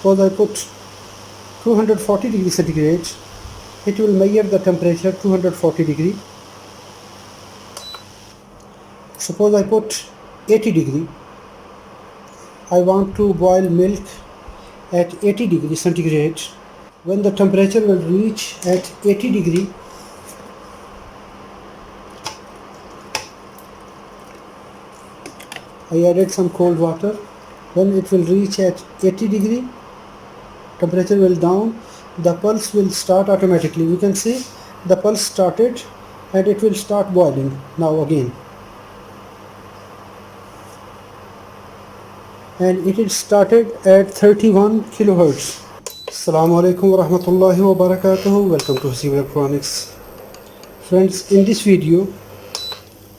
Suppose I put 240 degrees centigrade, it will measure the temperature 240 degree. Suppose I put 80 degree, I want to boil milk at 80 degrees centigrade. When the temperature will reach at 80 degree, I added some cold water. When it will reach at 80 degree, temperature will down, the pulse will start automatically. You can see the pulse started and it will start boiling now again. And it is started at 31 kilohertz. Assalamu alaikum wa rahmatullahi wa barakatuhu. Welcome to Haseeb Electronics. Friends, in this video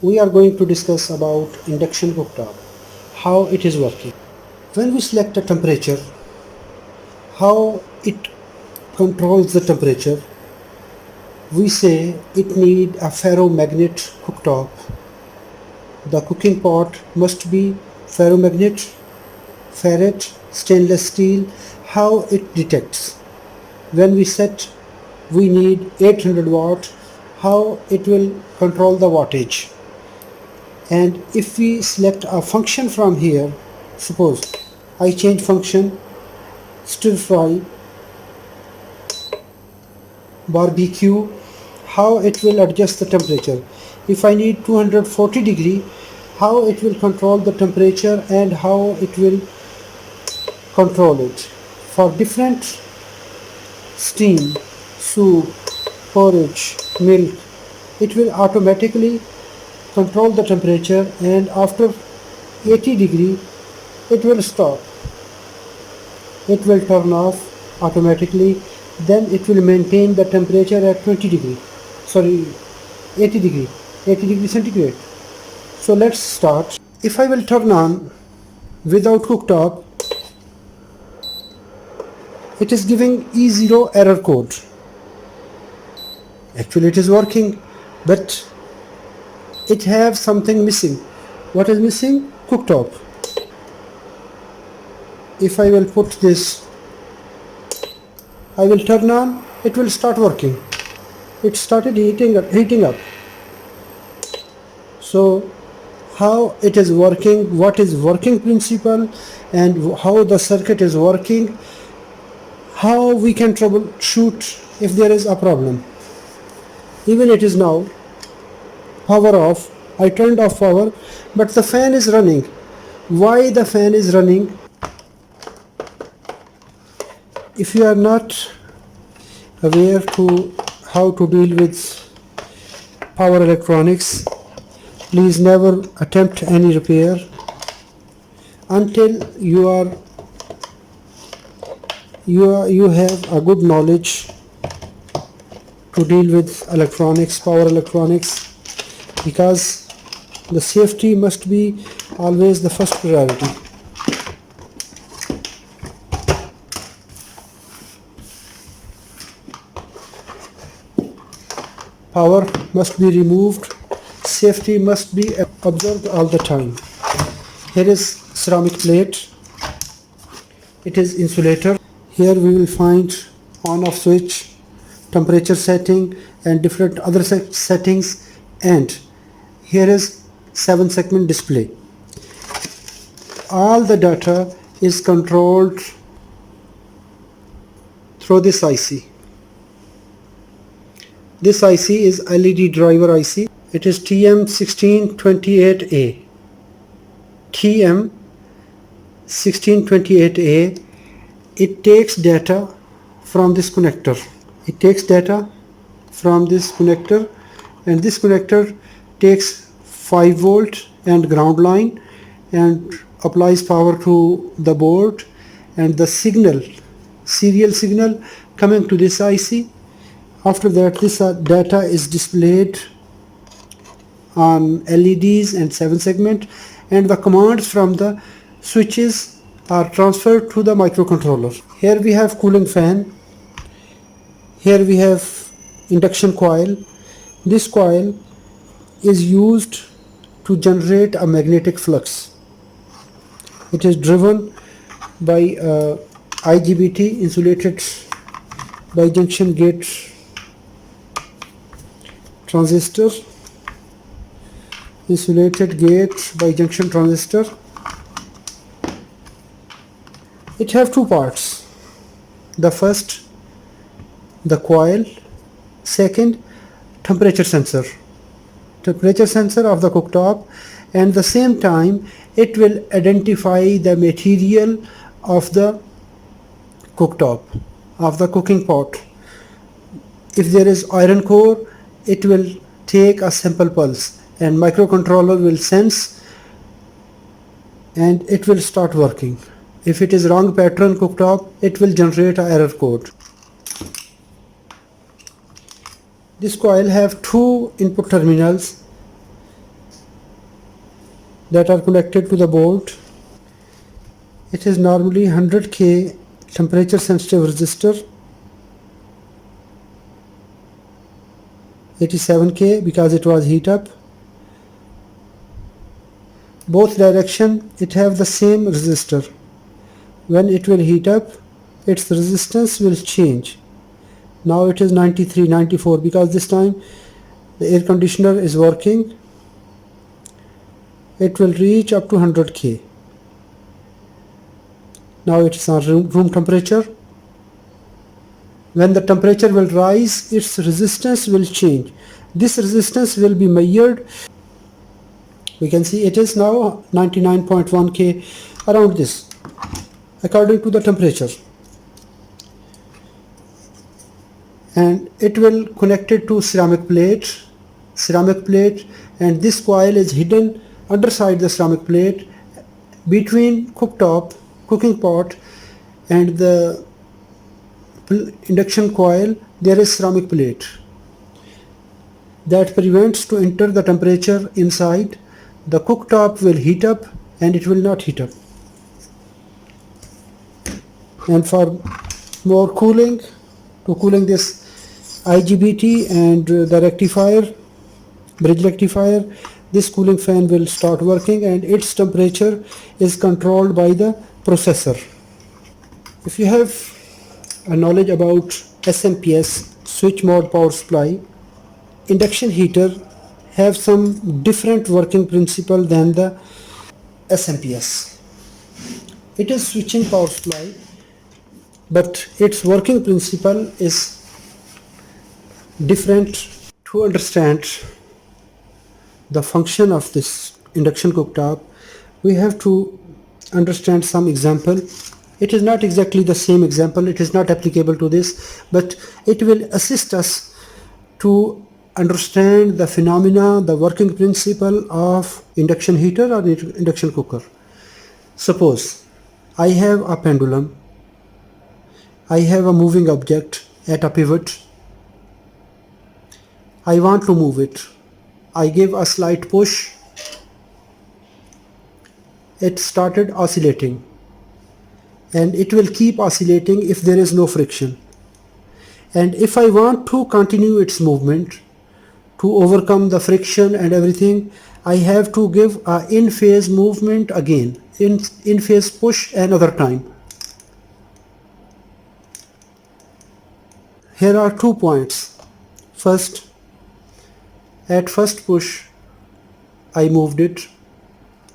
we are going to discuss about induction cooktop, how it is working. When we select a temperature, how it controls the temperature, we say it need a ferromagnet cooktop. The cooking pot must be ferromagnet, ferrite, stainless steel. How it detects? When we set we need 800 watt, how it will control the wattage. And if we select a function from here, suppose I change function stir fry, barbecue, how it will adjust the temperature. If I need 240 degree, how it will control the temperature and how it will control it. For different steam, soup, porridge, milk, it will automatically control the temperature, and after 80 degree it will stop. It will turn off automatically. Then it will maintain the temperature at 80 degree centigrade. So let's start. If I will turn on without cooktop, it is giving E0 error code. Actually it is working, but it have something missing. What is missing? Cooktop. If I will put this, I will turn on, it will start working. It started heating up. So how it is working, what is working principle, and how the circuit is working, how we can troubleshoot if there is a problem. Even it is now power off. I turned off power, but the fan is running. Why the fan is running? If you are not aware to how to deal with power electronics, please never attempt any repair until you have a good knowledge to deal with electronics, power electronics, because the safety must be always the first priority. Power must be removed, safety must be observed all the time. Here is ceramic plate, it is insulator. Here we will find on off switch, temperature setting and different other settings, and here is 7-segment display. All the data is controlled through this IC. This IC is LED driver IC. It is TM1628A. TM1628A. It takes data from this connector. And this connector takes 5 volt and ground line and applies power to the board, and the signal, serial signal, coming to this IC. After that, this data is displayed on LEDs and 7-segment, and the commands from the switches are transferred to the microcontroller. Here we have cooling fan. Here we have induction coil. This coil is used to generate a magnetic flux. It is driven by a IGBT, insulated bijunction gate transistor, insulated gate bijunction transistor. It have two parts. The first, the coil. Second, temperature sensor of the cooktop, and the same time it will identify the material of the cooktop, of the cooking pot. If there is iron core, it will take a simple pulse and microcontroller will sense and it will start working. If it is wrong pattern cooktop, it will generate an error code. This coil have two input terminals that are connected to the board. It is normally 100K temperature sensitive resistor, 87K because it was heat up. Both direction it have the same resistor. When it will heat up, its resistance will change. Now it is 93, 94 because this time the air conditioner is working. It will reach up to 100K. Now it is on room temperature. When the temperature will rise, its resistance will change. This resistance will be measured. We can see it is now 99.1K, around this, according to the temperature. And it will connect it to ceramic plate, and this coil is hidden underside the ceramic plate. Between cooktop, cooking pot, and the induction coil, there is ceramic plate that prevents to enter the temperature inside. The cooktop will heat up and it will not heat up. And for more cooling, to cooling this IGBT and the rectifier, Bridg rectifier, this cooling fan will start working and its temperature is controlled by the processor. If you have a knowledge about SMPS, switch mode power supply, induction heater have some different working principle than the SMPS. It is switching power supply, but its working principle is different. To understand the function of this induction cooktop, we have to understand some example. It is not exactly the same example, it is not applicable to this, but it will assist us to understand the phenomena, the working principle of induction heater or induction cooker. Suppose I have a pendulum, I have a moving object at a pivot, I want to move it. I give a slight push, it started oscillating, and it will keep oscillating if there is no friction. And if I want to continue its movement, to overcome the friction and everything, I have to give a in-phase movement again, in-phase push another time. Here are 2 points. First, at first push I moved it,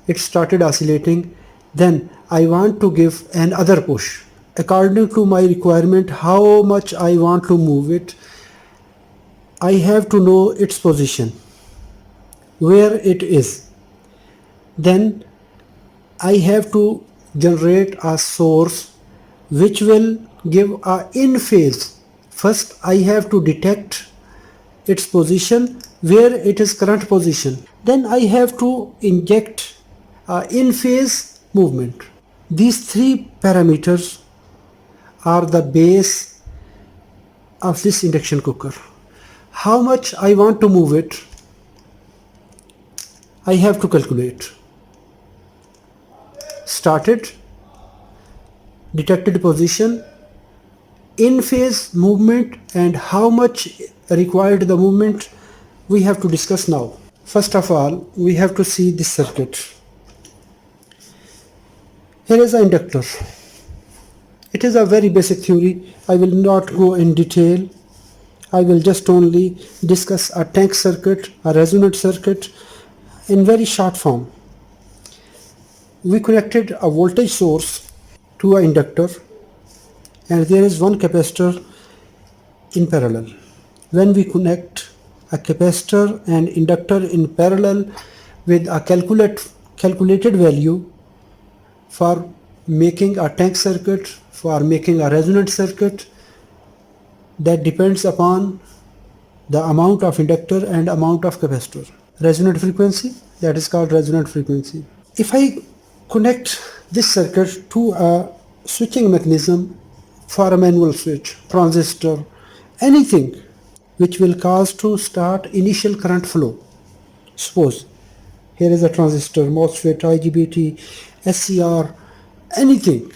it started oscillating. Then I want to give another push according to my requirement, how much I want to move it. I have to know its position, where it is. Then I have to generate a source which will give a in phase. First I have to detect its position, where it is current position. Then I have to inject in phase movement. These 3 parameters are the base of this induction cooker. How much I want to move it, I have to calculate. Started, detected position, in phase movement, and how much required the movement we have to discuss now. First of all, we have to see this circuit. Here is an inductor. It is a very basic theory. I will not go in detail. I will just only discuss a tank circuit, a resonance circuit in very short form. We connected a voltage source to an inductor and there is one capacitor in parallel. When we connect a capacitor and inductor in parallel with a calculated value for making a tank circuit, for making a resonance circuit, that depends upon the amount of inductor and amount of capacitor. Resonant frequency, that is called resonant frequency. If I connect this circuit to a switching mechanism for a manual switch, transistor, anything which will cause to start initial current flow. Suppose here is a transistor, MOSFET, Igbt, SCR, anything,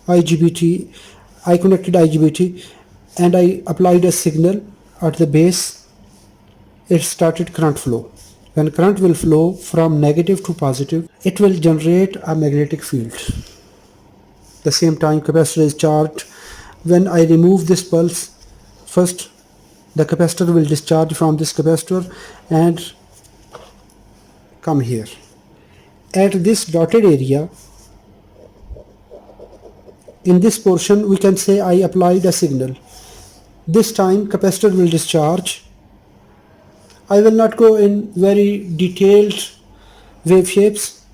Igbt, I connected Igbt and I applied a signal at the base, it started current flow. When current will flow from negative to positive, it will generate a magnetic field. The same time capacitor is charged. When I remove this pulse, first the capacitor will discharge from this capacitor and come here. At this dotted area, in this portion we can say I applied a signal. This time capacitor will discharge. I will not go in very detailed wave shapes,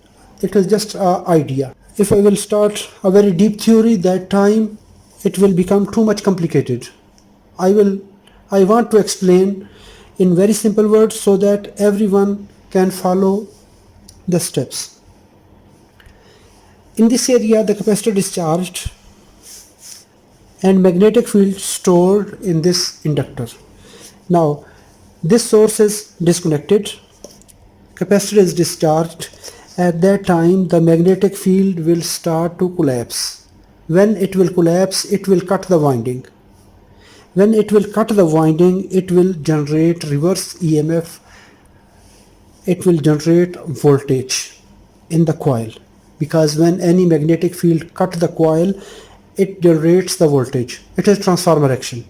it is just an idea. If I will start a very deep theory, that time it will become too much complicated. I want to explain in very simple words so that everyone can follow the steps. In this area the capacitor discharged and magnetic field stored in this inductor. Now this source is disconnected, capacitor is discharged. At that time the magnetic field will start to collapse. When it will collapse, it will cut the winding. When it will cut the winding, it will generate reverse EMF. It will generate voltage in the coil, because when any magnetic field cut the coil, it generates the voltage. It is transformer action.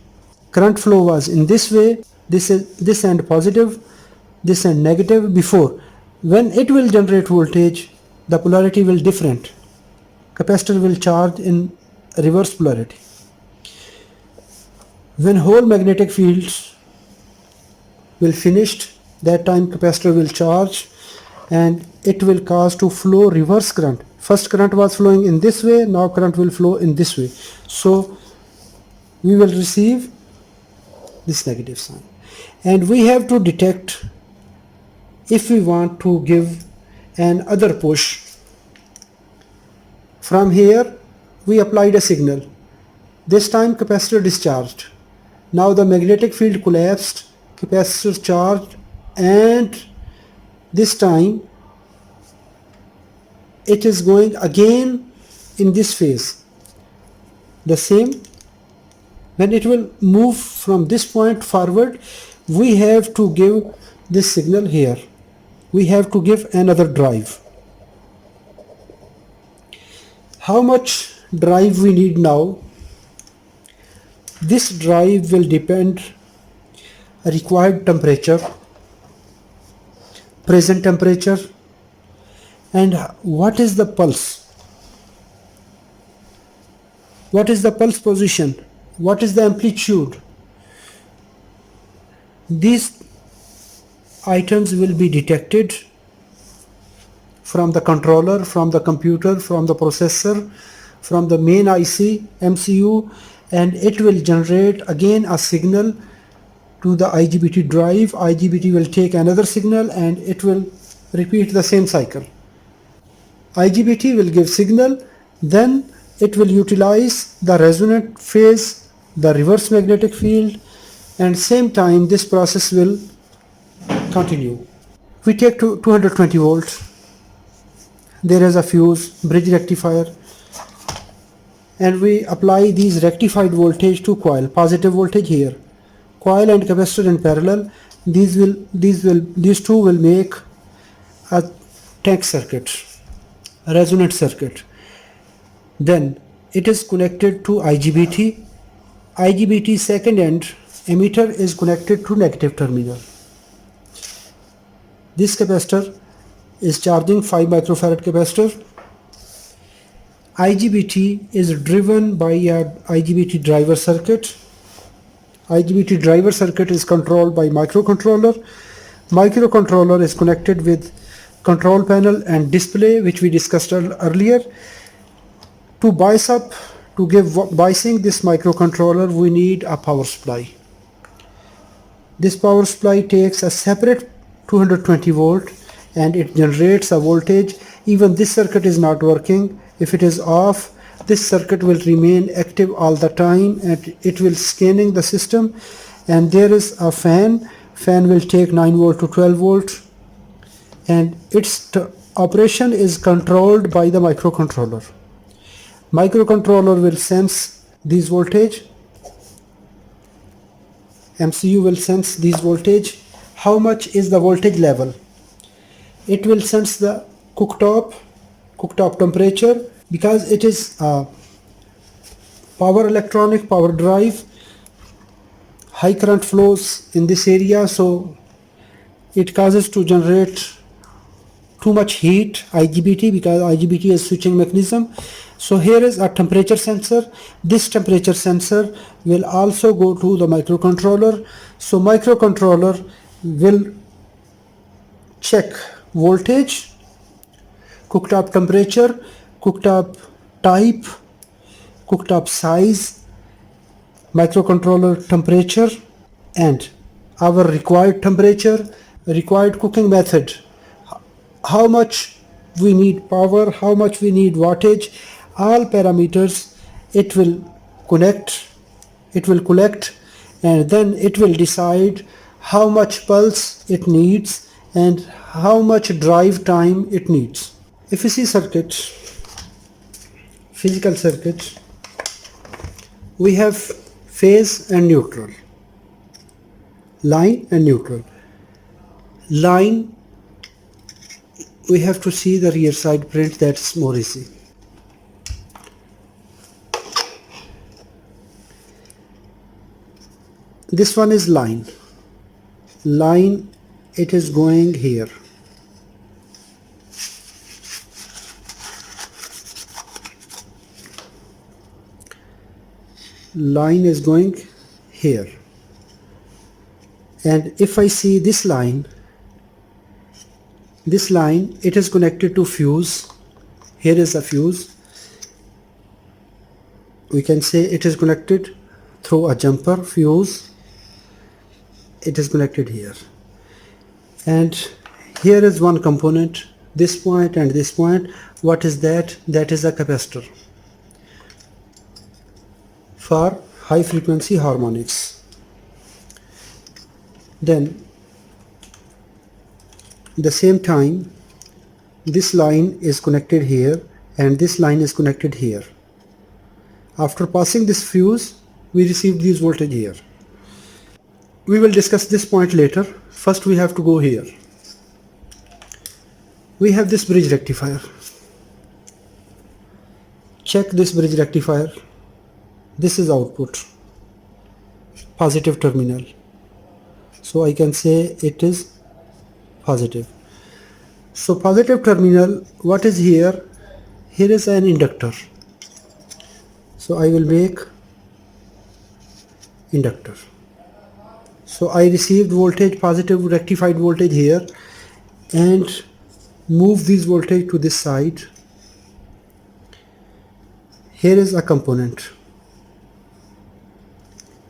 Current flow was in this way. This end positive, this end negative before. When it will generate voltage, the polarity will different. Capacitor will charge in reverse polarity. When whole magnetic fields will finished, that time capacitor will charge and it will cause to flow reverse current. First current was flowing in this way, now current will flow in this way. So we will receive this negative sign. And we have to detect if we want to give an other push. From here we applied a signal. This time capacitor discharged. Now the magnetic field collapsed, capacitor charged, and this time it is going again in this phase. The same. When it will move from this point forward, we have to give this signal here. We have to give another drive. How much drive we need now? This drive will depend on required temperature, present temperature, and what is the pulse. What is the pulse position? What is the amplitude? These items will be detected from the controller, from the computer, from the processor, from the main IC, MCU, and it will generate again a signal to the IGBT drive. IGBT will take another signal and it will repeat the same cycle. IGBT will give signal, then it will utilize the resonant phase, the reverse magnetic field, and same time this process will continue. We take to 220 volts. There is a fuse, Bridg rectifier, and we apply these rectified voltage to coil. Positive voltage here. Coil and capacitor in parallel. These two will make a tank circuit, a resonant circuit. Then it is connected to IGBT. IGBT second end emitter is connected to negative terminal. This capacitor is charging 5 microfarad capacitor. IGBT is driven by a IGBT driver circuit. IGBT driver circuit is controlled by microcontroller. Microcontroller is connected with control panel and display, which we discussed earlier. To bias up, to give biasing this microcontroller, we need a power supply. This power supply takes a separate 220 volt and it generates a voltage. Even this circuit is not working. If it is off, this circuit will remain active all the time and it will scanning the system. And there is a fan. Fan will take 9 volt to 12 volt and its operation is controlled by the microcontroller. Microcontroller will sense this voltage. MCU will sense this voltage. How much is the voltage level? It will sense the cooktop temperature, because it is a power electronic power drive. High current flows in this area, so it causes to generate too much heat, IGBT, because IGBT is switching mechanism. So here is a temperature sensor. This temperature sensor will also go to the microcontroller. So microcontroller will check voltage, cooktop temperature, cooktop type, cooktop size, microcontroller temperature, and our required temperature, required cooking method, how much we need power, how much we need wattage, all parameters it will collect, and then it will decide how much pulse it needs and how much drive time it needs. If you see circuit, physical circuit, we have phase and neutral, line and neutral. Line, we have to see the rear side print, that's more easy. This one is line. Line, it is going here. Line is going here. And if I see this line, it is connected to fuse. Here is a fuse. We can say it is connected through a jumper fuse. It is connected here. And here is one component, this point and this point. What is that? That is a capacitor for high frequency harmonics. Then the same time, this line is connected here and this line is connected here. After passing this fuse, we receive this voltage here. We will discuss this point later. First we have to go here. We have this bridge rectifier. Check this bridge rectifier. This is output, positive terminal. So I can say it is positive. So positive terminal, what is here? Here is an inductor. So I will make inductor. So I received voltage, positive rectified voltage here, and move this voltage to this side. Here is a component.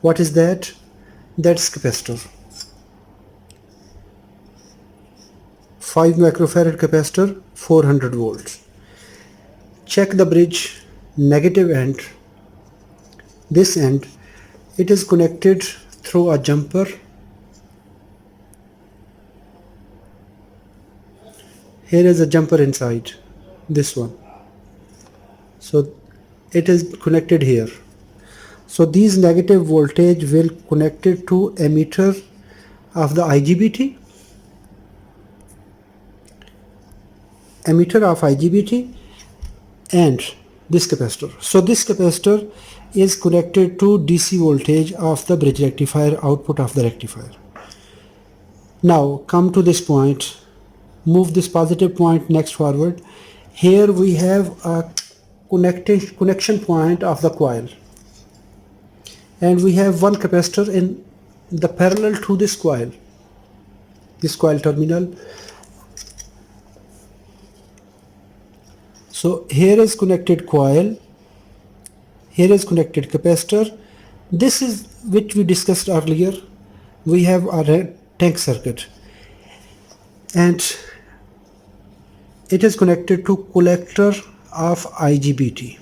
What is that? That's capacitor. 5 microfarad capacitor, 400 volts. Check the bridge, negative end. This end, it is connected through a jumper. Here is a jumper inside, this one. So it is connected here. So these negative voltage will connected to emitter of the IGBT. Emitter of IGBT, and this capacitor. So this capacitor is connected to DC voltage of the bridge rectifier, output of the rectifier. Now come to this point, move this positive point next forward. Here we have a connection point of the coil, and we have one capacitor in the parallel to this coil terminal. So here is connected coil, here is connected capacitor. This is which we discussed earlier. We have a tank circuit, and it is connected to collector of Igbt.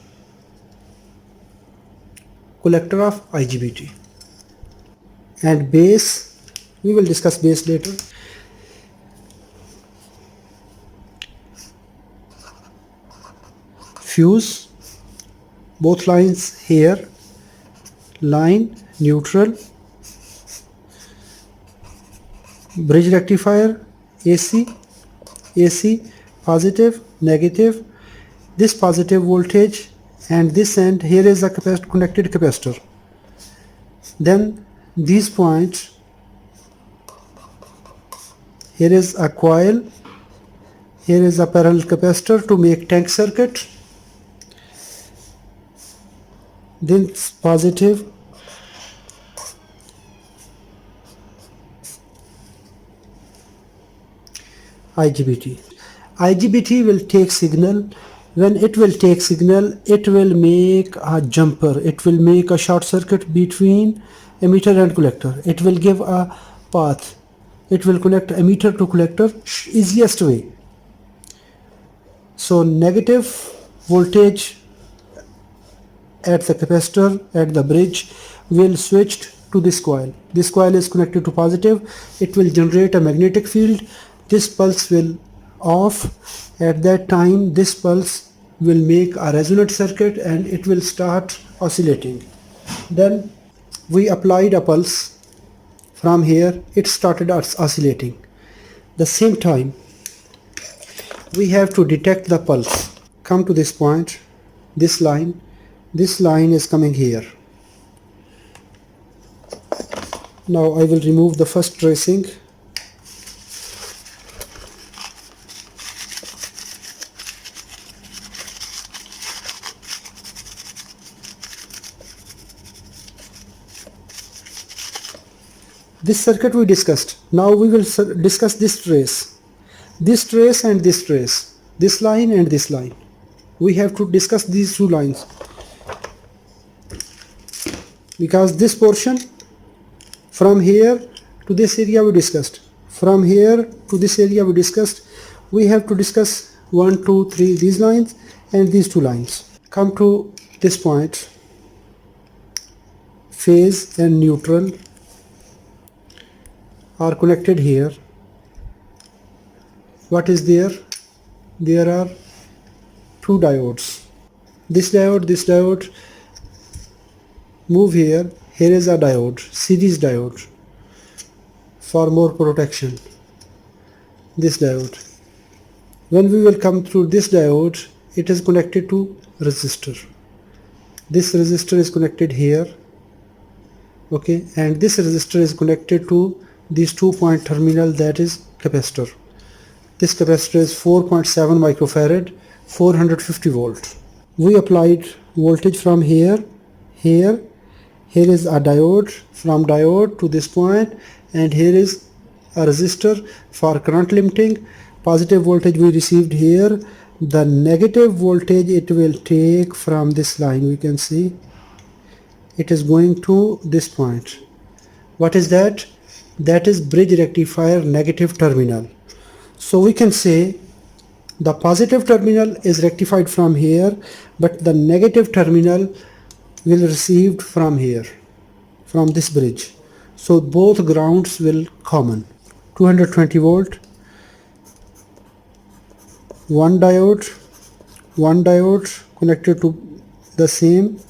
And base, we will discuss base later. Fuse, both lines here, line, neutral. Bridge rectifier, AC, positive, negative. This positive voltage, and this end here is a connected capacitor. Then these points, here is a coil, here is a parallel capacitor to make tank circuit. Then positive, Igbt. Igbt will take signal. When it will take signal, it will make a jumper. It will make a short circuit between emitter and collector. It will give a path. It will connect emitter to collector, easiest way. So negative voltage at the capacitor, at the bridge, will switch to this coil. This coil is connected to positive. It will generate a magnetic field. This pulse will off. At that time, this pulse will make a resonant circuit and it will start oscillating. Then we applied a pulse from here. It started oscillating. The same time, we have to detect the pulse. Come to this point, this line is coming here. Now I will remove the first tracing. This circuit we discussed. Now we will discuss this trace and this trace, this line and this line. We have to discuss these two lines, because this portion from here to this area we discussed, from here to this area we discussed. We have to discuss 1, 2, 3 these lines and these two lines. Come to this point, phase and neutral are connected here. What is there? There are two diodes. This diode move here. Here is a diode, series diode, for more protection. This diode. When we will come through this diode, it is connected to resistor. This resistor is connected here, okay, and this resistor is connected to these 2-point terminal, that is capacitor. This capacitor is 4.7 microfarad, 450 volt. We applied voltage from here. Here is a diode, from diode to this point, and here is a resistor for current limiting. Positive voltage we received here. The negative voltage it will take from this line. We can see it is going to this point. What is that? That is bridge rectifier negative terminal. So we can say the positive terminal is rectified from here, but the negative terminal will received from here, from this bridge. So both grounds will common. 220 volt, one diode connected to the same.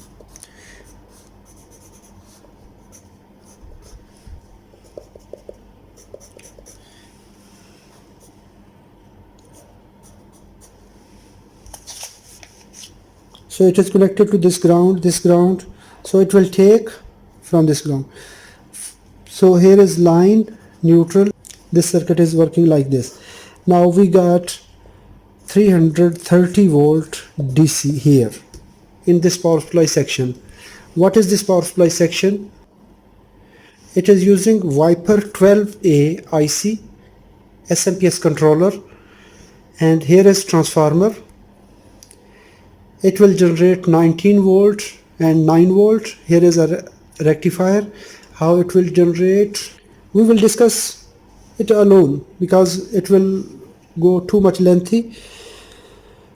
So it is connected to this ground, so it will take from this ground. So here is line, neutral. This circuit is working like this. Now we got 330 volt DC here in this power supply section. What is this power supply section? It is using Viper 12A IC SMPS controller, and here is transformer. It will generate 19 volt and 9 volt. Here is a rectifier. How it will generate, we will discuss it alone because it will go too much lengthy.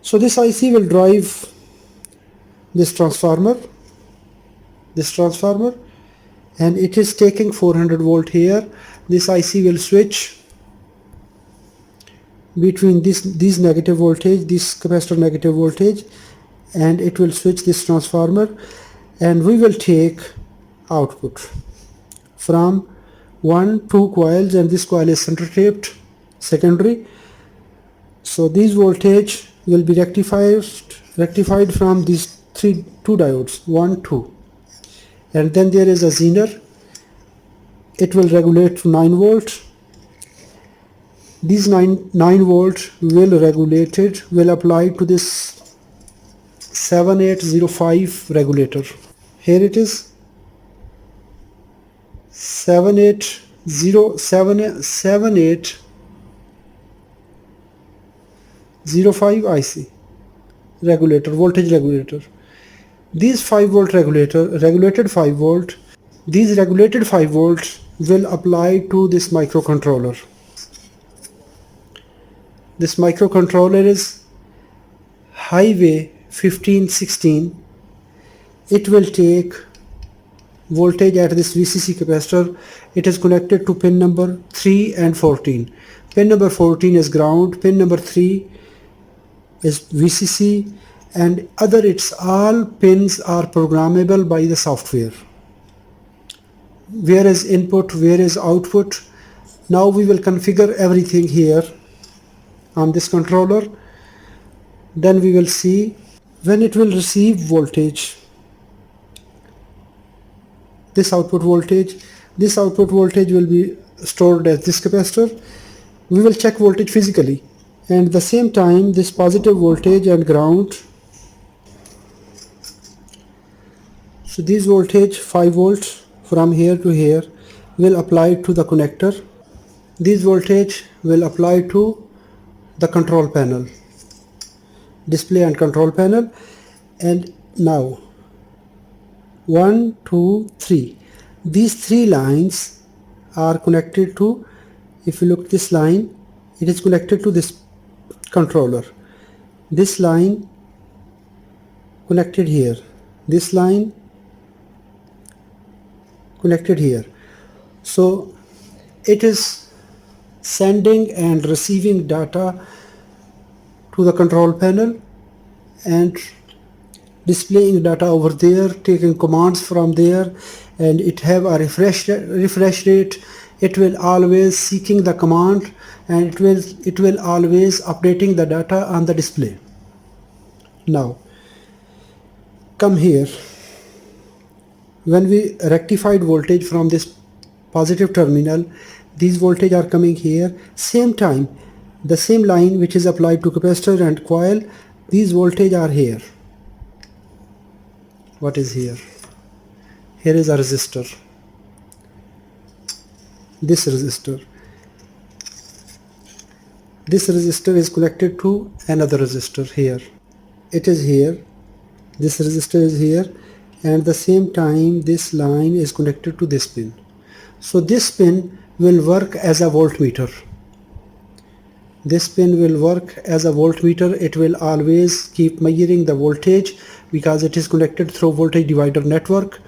So this IC will drive this transformer, and it is taking 400 volt here. This IC will switch between these negative voltage, this capacitor negative voltage, and it will switch this transformer, and we will take output from 2 coils, and this coil is center taped secondary. So these voltage will be rectified from these two diodes, 1, 2, and then there is a zener. It will regulate to 9 volt. These 9 volt will apply to this 7805 regulator. Here it is, 7805 IC regulator, voltage regulator. These 5 volt regulated 5 volt, these regulated 5 volts will apply to this microcontroller. This microcontroller is Highway 1516. It will take voltage at this VCC capacitor. It is connected to pin number 3 and 14. Pin number 14 is ground, pin number 3 is VCC, and all pins are programmable by the software. Where is input, where is output? Now we will configure everything here on this controller. Then we will see when it will receive voltage. This output voltage will be stored as this capacitor. We will check voltage physically, and at the same time this positive voltage and ground. So this voltage 5 volts from here to here will apply to the connector. This voltage will apply to the control panel, display and control panel. And now 1, 2, 3, these 3 lines are connected to, if you look this line, it is connected to this controller. This line connected here, this line connected here. So it is sending and receiving data to the control panel and displaying data over there, taking commands from there, and it have a refresh rate. It will always seeking the command, and it will always updating the data on the display. Now come here. When we rectified voltage from this positive terminal, these voltage are coming here. Same time, the same line which is applied to capacitor and coil, these voltage are here. What is here? Here is a resistor. This resistor is connected to another resistor here. It is here. This resistor is here, and at the same time this line is connected to this pin. So this pin will work as a voltmeter. This pin will work as a voltmeter. It will always keep measuring the voltage because it is connected through voltage divider network.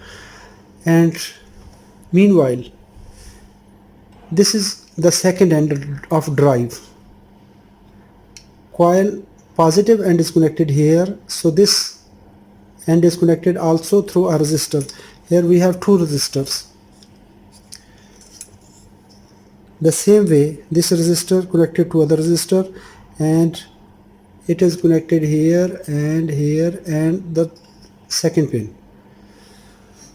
And meanwhile, this is the second end of drive. Coil positive end is connected here, so this end is connected also through a resistor. Here we have 2 resistors. The same way, this resistor connected to other resistor, and It is connected here and the second pin.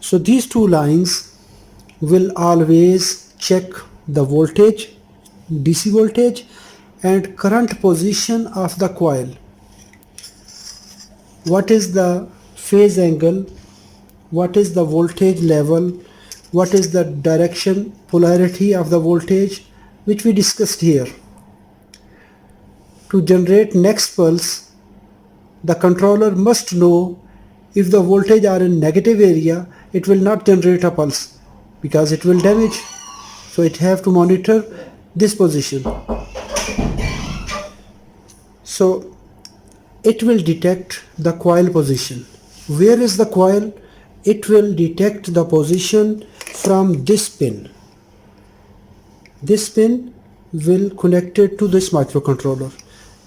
So these two lines will always check the voltage, DC voltage, and current position of the coil. What is the phase angle, what is the voltage level, what is the direction, polarity of the voltage, which we discussed here. To generate next pulse, the controller must know if the voltage are in negative area, it will not generate a pulse because it will damage. So it have to monitor this position. So it will detect the coil position. Where is the coil? It will detect the position from this pin. This pin will connect it to this microcontroller.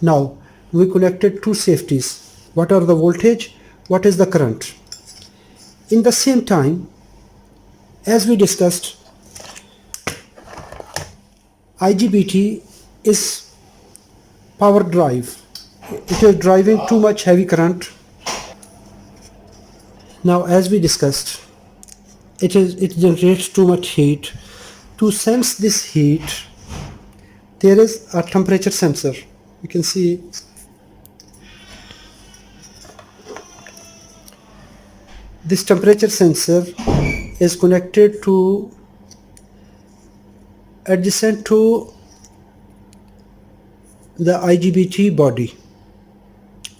Now we connected two safeties. What are the voltage? What is the current? In the same time, as we discussed, Igbt is power drive. It is driving too much heavy current. Now, as we discussed, it generates too much heat. To sense this heat, there is a temperature sensor. You can see this temperature sensor is connected to adjacent to the Igbt body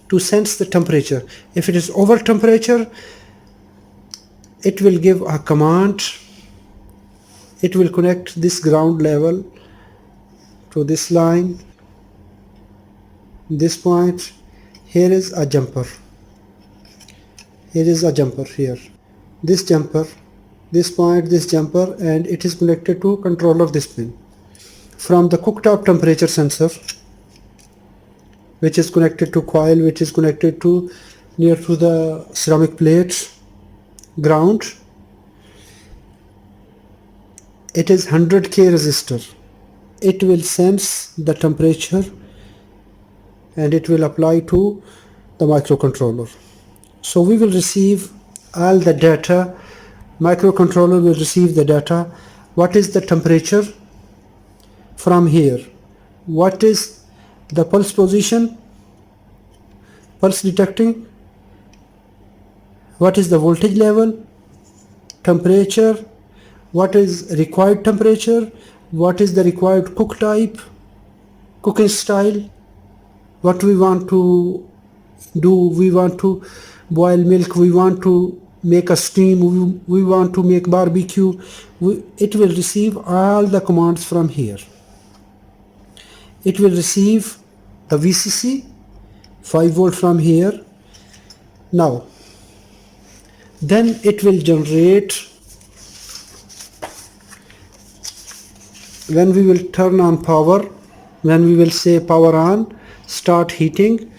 to sense the temperature. If it is over temperature, it will give a command. It will connect this ground level to this line, this point. Here is a jumper. Here is a jumper here. This jumper, this point, this jumper, and it is connected to controller this pin. From the cooktop temperature sensor, which is connected to coil, which is connected to near to the ceramic plate ground, it is 100K resistor. It will sense the temperature and it will apply to the microcontroller. So we will receive all the data. Microcontroller will receive the data. What is the temperature from here? What is the pulse position, pulse detecting? What is the voltage level, temperature, what is required temperature, what is the required cook type, cooking style, what we want to do. We want to boil milk, we want to make a steam, we want to make barbecue. It will receive all the commands from here. It will receive the VCC 5 volt from here. Now then it will generate, when we will turn on power, when we will say power on, start heating,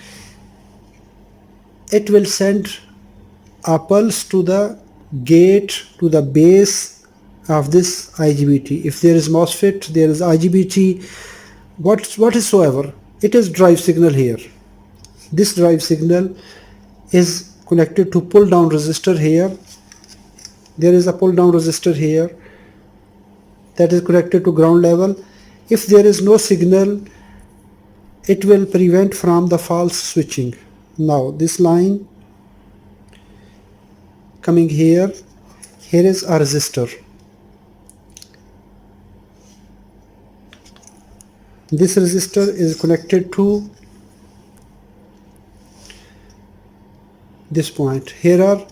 it will send a pulse to the gate, to the base of this Igbt. If there is MOSFET, there is Igbt, whatsoever, it is drive signal here. This drive signal is connected to pull down resistor here. There is a pull down resistor here that is connected to ground level. If there is no signal, it will prevent from the false switching. Now this line coming here, here is a resistor. This resistor is connected to this point. Here are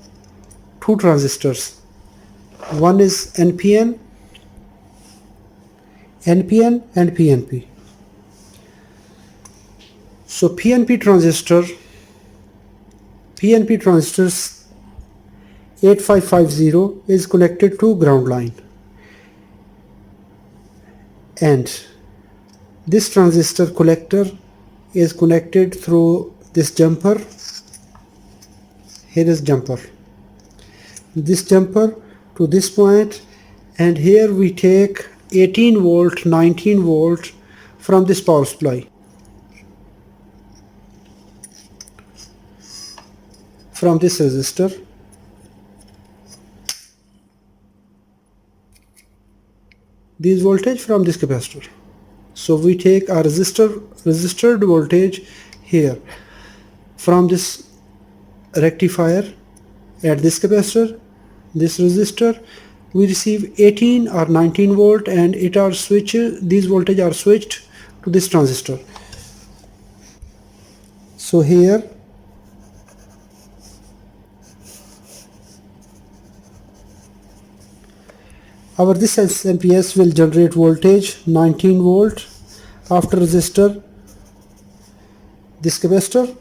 two transistors. One is NPN and PNP. So PNP transistors 8550 is connected to ground line, and this transistor collector is connected through this jumper. Here is jumper, this jumper to this point, and here we take 18 volt, 19 volt from this power supply. from this resistor. This voltage from this capacitor. So we take a registered voltage here from this rectifier at this capacitor, this resistor. We receive 18 or 19 volt, and these voltage are switched to this transistor. So here our this SMPS will generate voltage 19 volt after resistor. This capacitor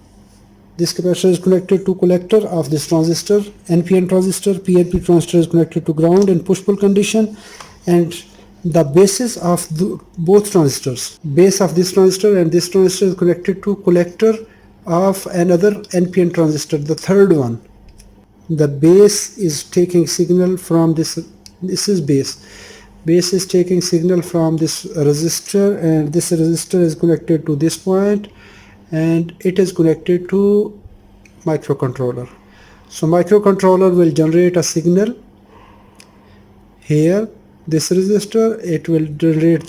is connected to collector of this transistor, NPN transistor. PNP transistor is connected to ground in push-pull condition, and the bases of both transistors, base of this transistor and this transistor, is connected to collector of another NPN transistor, the third one. The base is taking signal from this is base is taking signal from this resistor, and this resistor is connected to this point, and it is connected to microcontroller. So microcontroller will generate a signal here. This resistor, it will generate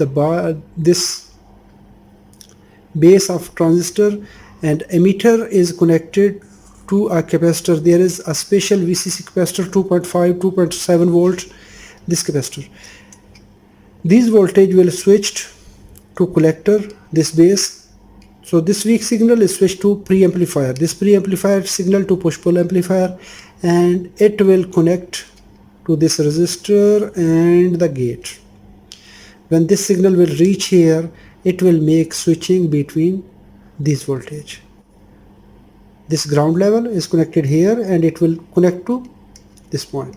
this base of transistor, and emitter is connected to a capacitor. There is a special VCC capacitor, 2.5 2.7 volt, this capacitor. This voltage will switch to collector, this base. So this weak signal is switched to preamplifier, this preamplifier signal to push-pull amplifier, and it will connect to this resistor and the gate. When this signal will reach here, it will make switching between this voltage. This ground level is connected here, and it will connect to this point.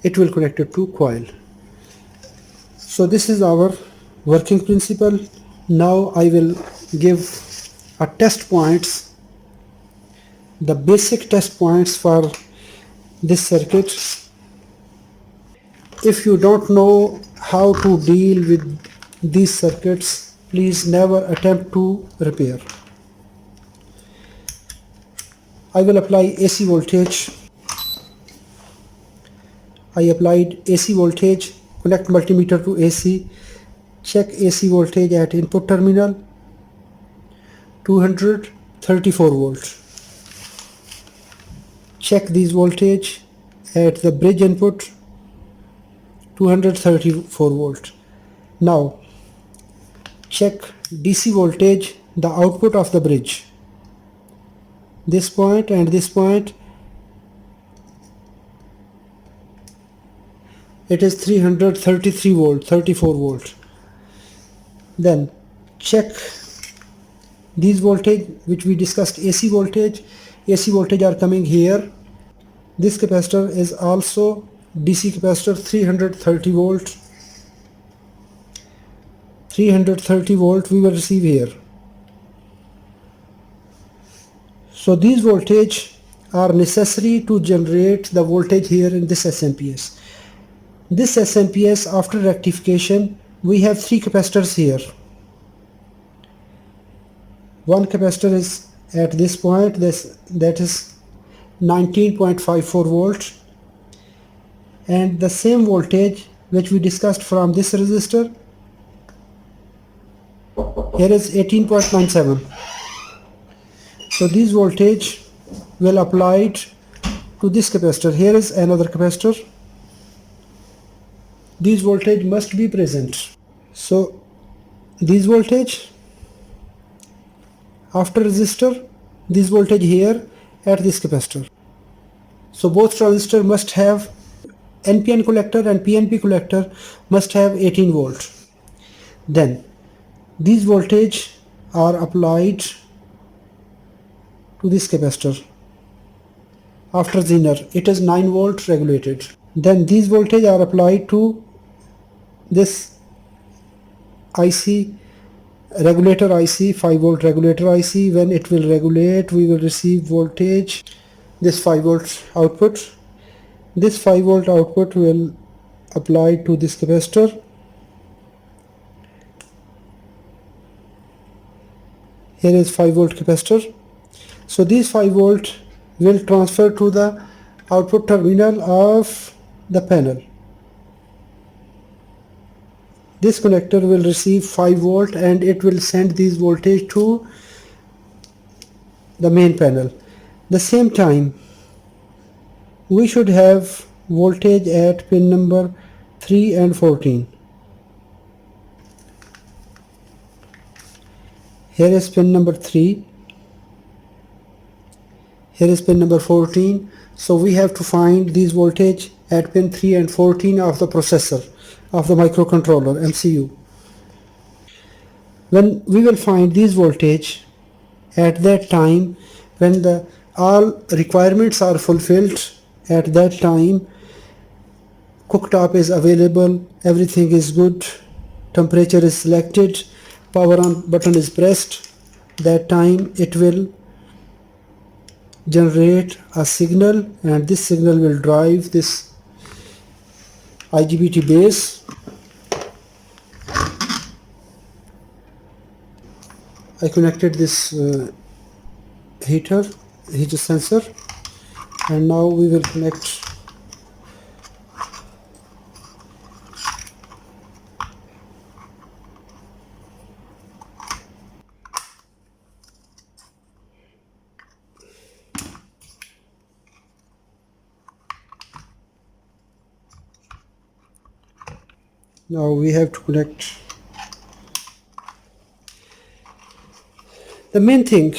It will connect it to coil. So this is our working principle. Now I will give a test points, the basic test points for this circuit. If you don't know how to deal with these circuits, please never attempt to repair. I will apply AC voltage. I applied AC voltage. Connect multimeter to AC. Check AC voltage at input terminal, 234 volts. Check this voltage at the bridge input, 234 volts. Now check DC voltage, the output of the bridge. This point and this point, it is 333 volt, 34 volts. Then check these voltage which we discussed, AC voltage. AC voltage are coming here. This capacitor is also DC capacitor, 330 volt. 330 volt we will receive here. So these voltage are necessary to generate the voltage here in this SMPS. This SMPS, after rectification, we have three capacitors here. One capacitor is at this point, that is 19.54 volts, and the same voltage which we discussed from this resistor, here is 18.97. So this voltage will apply to this capacitor. Here is another capacitor. This voltage must be present. So this voltage after resistor, this voltage here at this capacitor. So both transistors must have, NPN collector and PNP collector must have 18 volts. Then these voltage are applied to this capacitor. After Zener, it is 9 volt regulated. Then these voltage are applied to this IC, regulator IC, 5 volt regulator IC. When it will regulate, we will receive voltage, this 5 volt output. This 5 volt output will apply to this capacitor. Here is 5 volt capacitor. So these 5 volt will transfer to the output terminal of the panel. This connector will receive 5 volt and it will send these voltage to the main panel. The same time, we should have voltage at pin number 3 and 14. Here is pin number 3. Here is pin number 14. So we have to find these voltage at pin 3 and 14 of the processor, of the microcontroller MCU. When we will find these voltage at that time, when the all requirements are fulfilled, at that time cooktop is available, everything is good, temperature is selected, power on button is pressed, that time it will generate a signal, and this signal will drive this Igbt base. I connected this heater sensor, and now we will connect now we have to connect the main thing,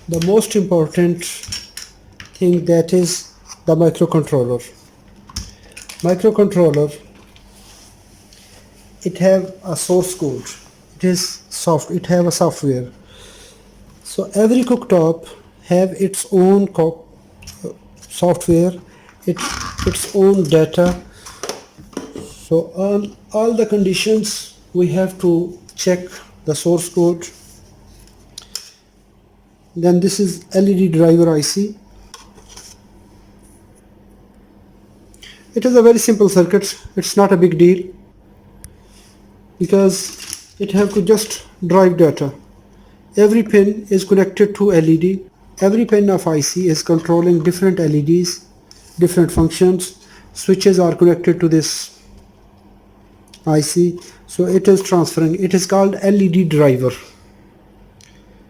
the most important thing, that is the microcontroller. It have a source code, it have a software. So every cooktop have its own software, its own data. So on all the conditions we have to check the source code. Then this is LED driver IC. It is a very simple circuit, it's not a big deal, because it have to just drive data. Every pin is connected to LED. Every pin of IC is controlling different LEDs, different functions. Switches are connected to this IC, so it is transferring. It is called LED driver.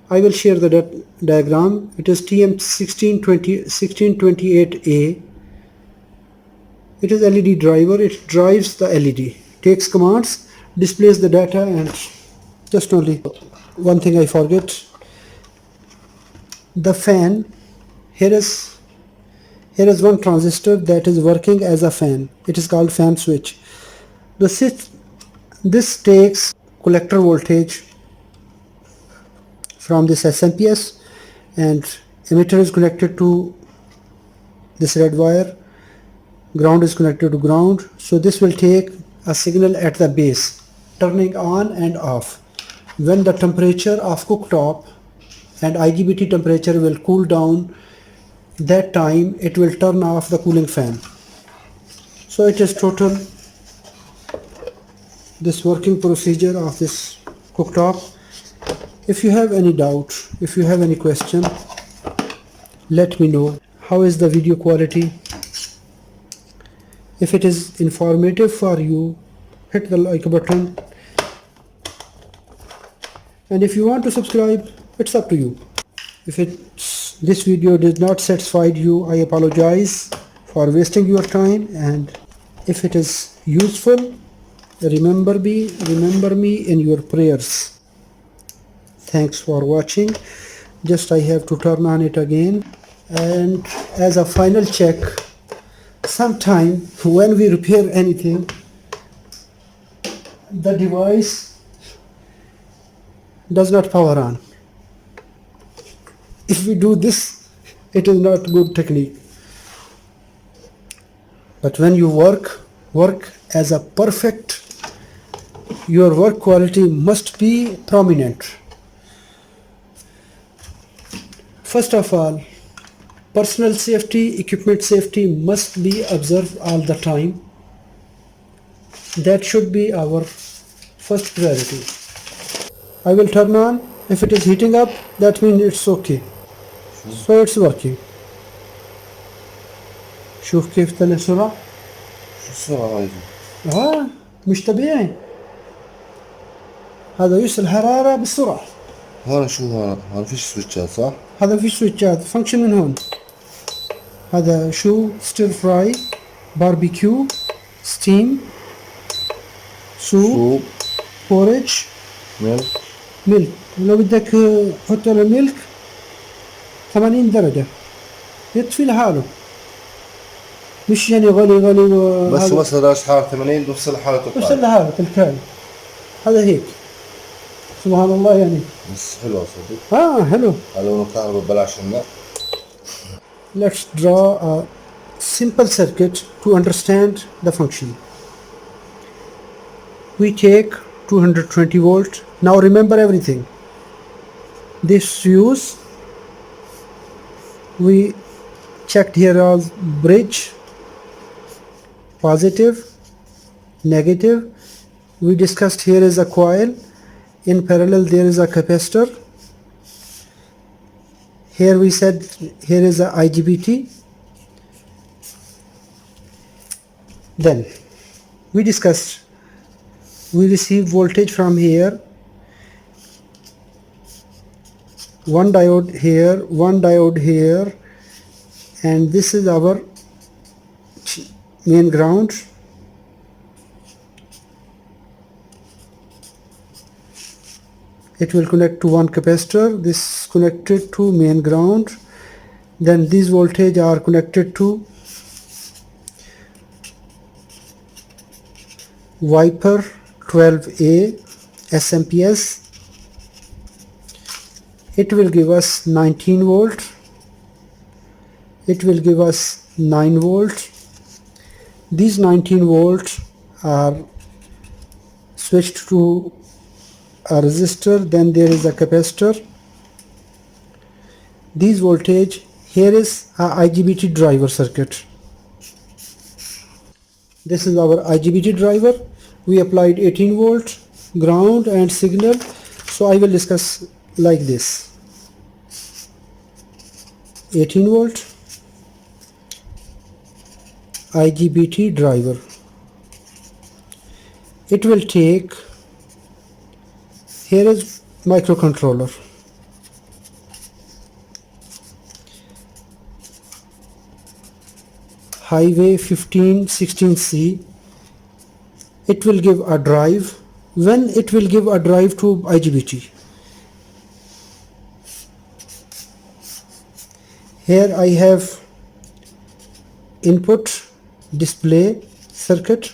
I will share the diagram. It is TM1628A. It is LED driver. It drives the LED, takes commands, displays the data, and just only one thing I forget. The fan. Here is one transistor that is working as a fan. It is called fan switch. This takes collector voltage from this SMPS, and emitter is connected to this red wire, ground is connected to ground. So this will take a signal at the base, turning on and off. When the temperature of cooktop and Igbt temperature will cool down, that time it will turn off the cooling fan. So it is total this working procedure of this cooktop. If you have any doubt, if you have any question, let me know. How is the video quality? If it is informative for you, hit the like button, and if you want to subscribe, it's up to you. If this video did not satisfy you, I apologize for wasting your time, and if it is useful, remember me in your prayers. Thanks for watching. Just I have to turn on it again, and as a final check, sometime when we repair anything, the device does not power on. If we do this, it is not good technique. But when you work as a perfect, your work quality must be prominent. First of all, personal safety, equipment safety must be observed all the time. That should be our first priority. I will turn on. If it is heating up, that means it's okay. So it's working. شوف كيف طلع سرعة. شو السرعة هاي؟ مش طبيعي. هذا يوصل حرارة بالسرعة. هون شو هون فيش سويتشات صح؟ هذا فيش سويتشات، فانكشن من هون. هذا شو ستير فراي، باربيكيو، ستيم، سوب، بوريج، ملك. لو بدك تحط له ملك 80 درجة يطفي لحاله، مش يعني غلي بس وصل درجة حرارة 80 بوصل لحالته توصل لحاله تلكاي. هذا هيك سبحان الله يعني. بس حلو صدق. حلو. هذا لو كهرباء ببلاش عنا. Let's draw a simple circuit to understand the function. We take 220 volt. Now remember everything. This fuse we checked here as bridge, positive, negative. We discussed here is a coil. In parallel there is a capacitor. Here we said here is a IGBT. Then we discussed we receive voltage from here, one diode here, one diode here, and this is our main ground. It will connect to one capacitor. This is connected to main ground. Then these voltage are connected to Viper 12A SMPS. It will give us 19 volt. It will give us 9 volt. These 19 volts are switched to a resistor, then there is a capacitor. These voltage, here is a IGBT driver circuit. This is our IGBT driver. We applied 18 volt ground and signal. So I will discuss like this. 18 volt IGBT driver. It will take, here is microcontroller. Highway 1516C. It will give a drive. When it will give a drive to IGBT, here I have input display circuit.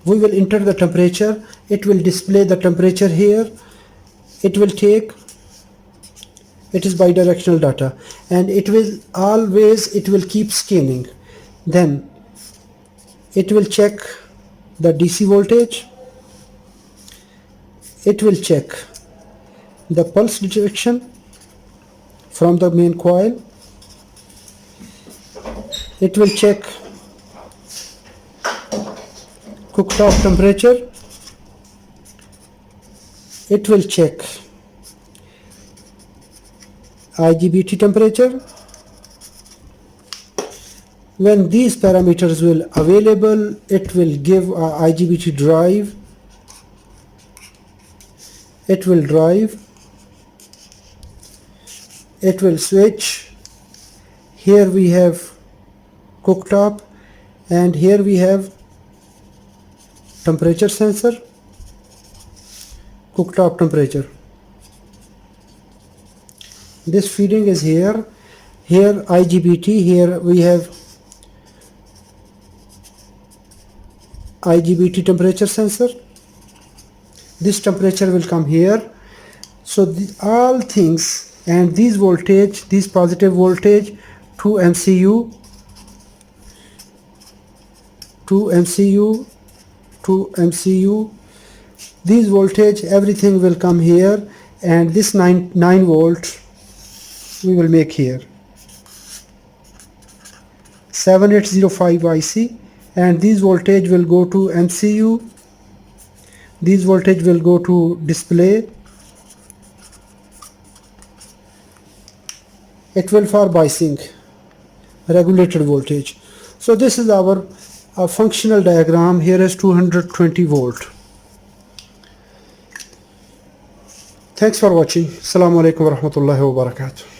We will enter the temperature. It will display the temperature here. It will take, it is bidirectional data, and it will always, it will keep scanning. Then it will check the DC voltage. It will check the pulse detection from the main coil. It will check cooktop temperature. It will check IGBT temperature. When these parameters will available, it will give a IGBT drive. It will drive. It will switch. Here we have cooktop, and here we have temperature sensor, cooktop temperature. This feeding is here. Here IGBT, here we have IGBT temperature sensor. This temperature will come here. So all things, and these voltage, these positive voltage to MCU, to MCU, to MCU, these voltage, everything will come here, and this 9 volt we will make here 7805 IC, and these voltage will go to MCU, these voltage will go to display, it will for biasing, regulated voltage. So this is our functional diagram. Here is 220 volt. Thanks for watching. Assalamu alaikum wa rahmatullahi wa barakatuh.